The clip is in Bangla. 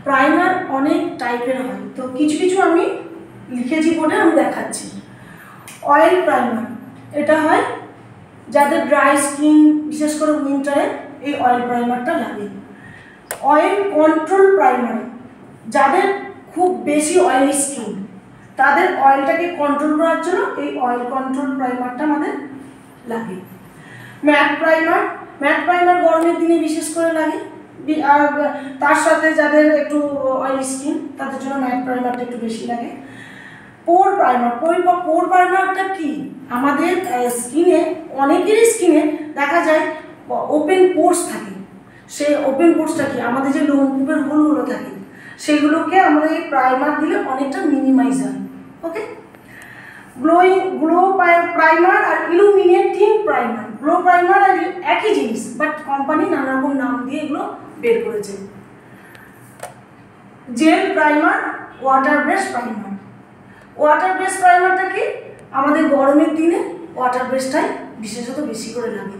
প্রাইমার অনেক টাইপের হয়, তো কিছু কিছু আমি লিখেছি বোর্ডে, আমি দেখাচ্ছি। অয়েল প্রাইমার, এটা হয় যাদের ড্রাই স্কিন, বিশেষ করে উইন্টারে এই অয়েল প্রাইমারটা লাগে। অয়েল কন্ট্রোল প্রাইমার, যাদের খুব বেশি অয়েলি স্কিন তাদের অয়েলটাকে কন্ট্রোল করার জন্য এই অয়েল কন্ট্রোল প্রাইমারটা আমাদের লাগে। ম্যাট প্রাইমার, ম্যাট প্রাইমার গরমের দিনে বিশেষ করে লাগে, আর তার সাথে যাদের একটু অয়েলি স্কিন তাদের জন্য ম্যাট প্রাইমারটা একটু বেশি লাগে। পোর প্রাইমার, পোর প্রাইমারটা কি, আমাদের স্কিনে, অনেকেরই স্কিনে দেখা যায় ওপেন পোর্স থাকে, সেই ওপেন পোর্সটা কি, আমাদের যে লোমকূপের হোলগুলো থাকে সেগুলোকে আমরা এই প্রাইমার দিলে অনেকটা মিনিমাইজ হয়। ওকে, গ্লো প্রাইমার আর ইলুমিনেটিং প্রাইমার। গ্লো প্রাইমার আর একই জিনিস, বাট কোম্পানি নানা রকম নাম দিয়ে এগুলো বের করেছে। Gel primer, water base primer. Water base প্রাইমারটা কি, আমাদের গরমের দিনে ওয়াটার বেসটাই বিশেষত বেশি করে লাগে।